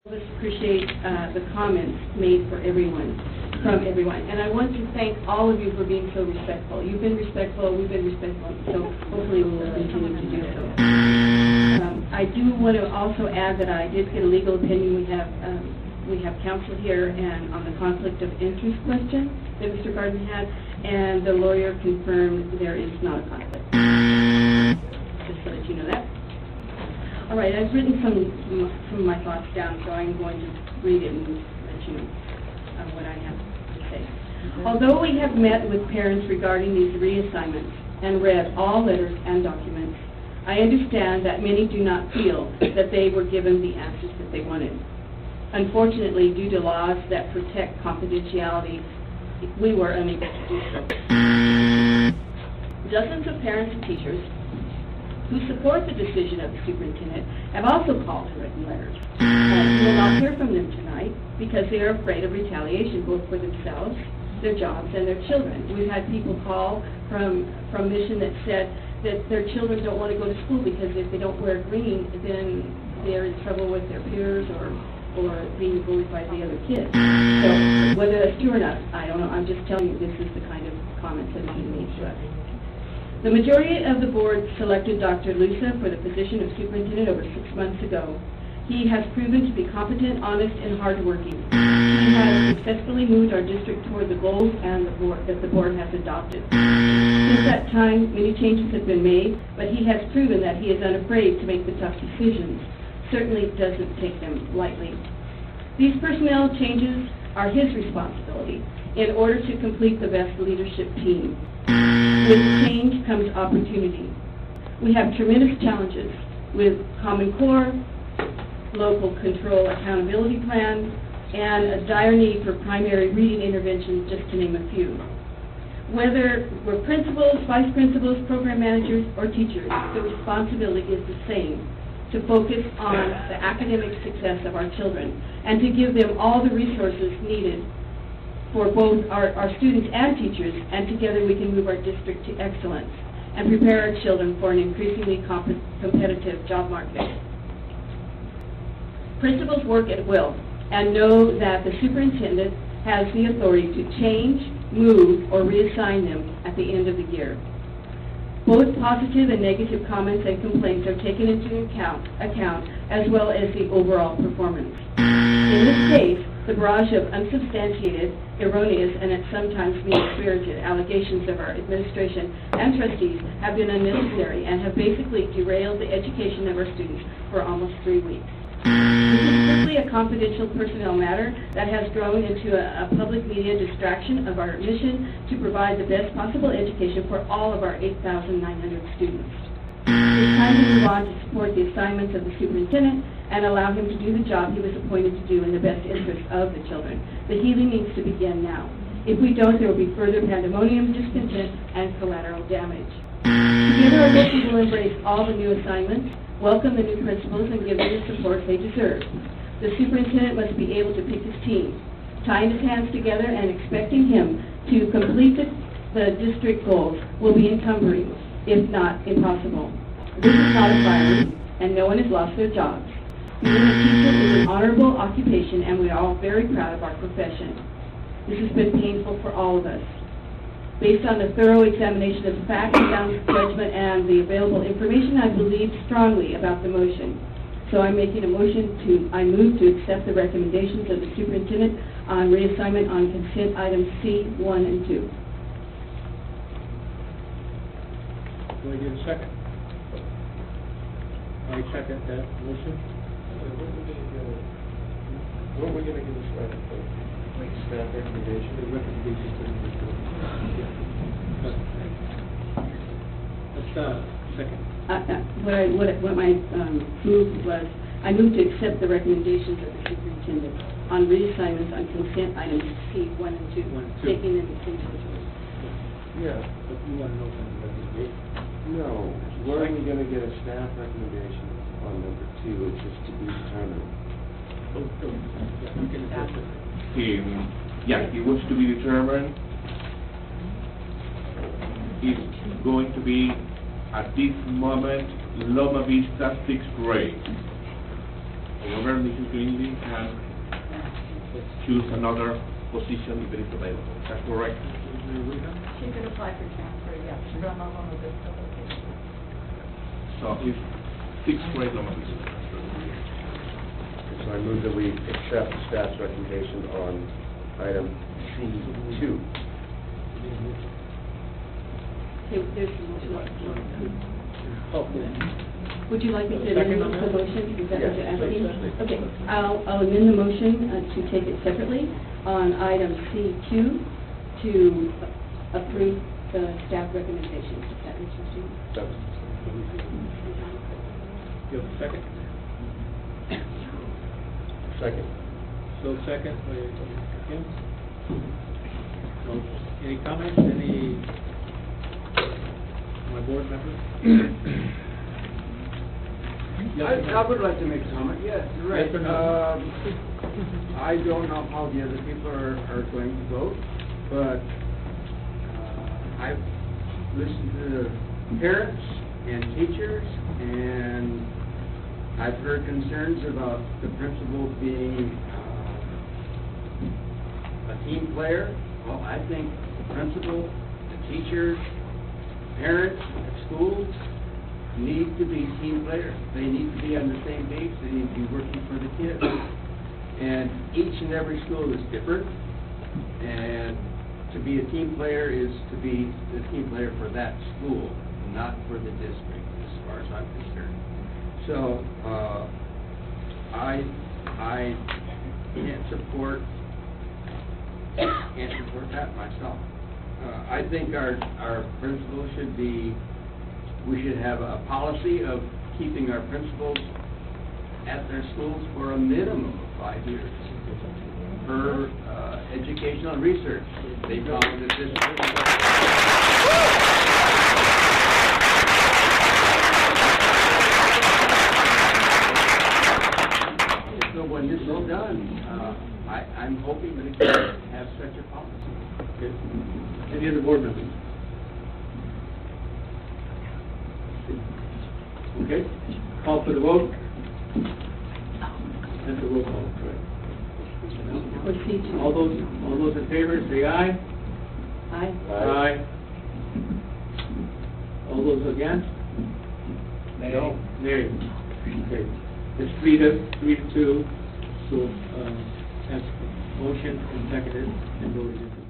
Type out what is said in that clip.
Let's appreciate the comments made from everyone. And I want to thank all of you for being so respectful. You've been respectful, we've been respectful, so hopefully we will continue to do so. I do want to also add that I did get a legal opinion. We have counsel here and on the conflict of interest question that Mr. Garden had, and the lawyer confirmed there is not a conflict. Just so that you know that. All right, I've written some of my thoughts down, so I'm going to read it and let you know what I have to say. Although we have met with parents regarding these reassignments and read all letters and documents, I understand that many do not feel that they were given the answers that they wanted. Unfortunately, due to laws that protect confidentiality, we were unable to do so. Dozens of parents and teachers who support the decision of the superintendent have also called and written letters. We will not hear from them tonight because they are afraid of retaliation, both for themselves, their jobs, and their children. We've had people call from Mission that said that their children don't want to go to school because if they don't wear green, then they're in trouble with their peers or being bullied by the other kids. So whether that's true or not, I don't know. I'm just telling you this is the kind of comments that are being made to us. The majority of the board selected Dr. Lusa for the position of superintendent over 6 months ago. He has proven to be competent, honest, and hardworking. He has successfully moved our district toward the goals and that the board has adopted. Since that time, many changes have been made, but he has proven that he is unafraid to make the tough decisions. Certainly doesn't take them lightly. These personnel changes are his responsibility in order to complete the best leadership team. With change comes opportunity. We have tremendous challenges with Common Core, local control accountability plans, and a dire need for primary reading interventions, just to name a few. Whether we're principals, vice principals, program managers, or teachers, the responsibility is the same: to focus on the academic success of our children and to give them all the resources needed for both our students and teachers, and together we can move our district to excellence and prepare our children for an increasingly competitive job market. Principals work at will and know that the superintendent has the authority to change, move, or reassign them at the end of the year. Both positive and negative comments and complaints are taken into account as well as the overall performance. In this case, the barrage of unsubstantiated, erroneous, and at sometimes mean-spirited allegations of our administration and trustees have been unnecessary and have basically derailed the education of our students for almost 3 weeks. This is strictly a confidential personnel matter that has grown into a public media distraction of our mission to provide the best possible education for all of our 8,900 students. It's time to move on to support the assignments of the superintendent and allow him to do the job he was appointed to do in the best interest of the children. The healing needs to begin now. If we don't, there will be further pandemonium, discontent, and collateral damage. Together, I hope we will embrace all the new assignments, welcome the new principals, and give them the support they deserve. The superintendent must be able to pick his team, tying his hands together and expecting him to complete the district goals will be encumbering, if not impossible. This is not a fire, and no one has lost their jobs. Being a teacher is an honorable occupation, and we are all very proud of our profession. This has been painful for all of us. Based on the thorough examination of the facts, sound judgment, and the available information, I believe strongly about the motion. So I'm making a motion I move to accept the recommendations of the superintendent on reassignment on consent items C, 1, and 2. Do I get a second? I second that motion. What are we going to give us right for? Like staff recommendation? The recommendation to the district. Second. What my move was, I moved to accept the recommendations of the superintendent on reassignments on consent items C, 1 and 2, taking them individually. Yeah. But you want to know from the recommendation? No. Where are we going to get a staff recommendation on number 2, which is to be determined? It was to be determined. It's going to be, at this moment, Loma Vista 6th grade. however Mrs. Greenlee can choose another position if it is available. Is that correct? She could apply for transfer, yes, from a Loma Vista location. So if sixth grade Loma Vista. So I move that we accept staff's recommendation on item C2. There's a motion. Oh, Would you like me to Second amend on the that? motion? Is that what you're Yes, asking? please. Okay, I'll amend the motion to take it separately on item C2 to approve the staff recommendations. Is that what you're doing? You have a second? Second. So second by Kim. So, any comments, any, my board members? I would like to make a comment, yes, you're right. Yes or no? I don't know how the other people are going to vote, but I've listened to the parents and teachers, and I've heard concerns about the principal being a team player. Well, I think the principal, the teachers, parents at schools need to be team players. They need to be on the same page. They need to be working for the kids. And each and every school is different. And to be a team player is to be the team player for that school, not for the district, as far as I'm concerned. So, I can't support that myself. I think our principal should be, we should have a policy of keeping our principals at their schools for a minimum of 5 years. For educational research, they found that this. So when this is done, I'm hoping that it can have such a policy. Okay. Any other board members? Okay, call for the vote. That's a roll call, correct? Or C2? All those in favor, say aye. Aye. Aye. All those against? No. Nay. Okay, it's 3-2, so, that's motion and seconded, and voted.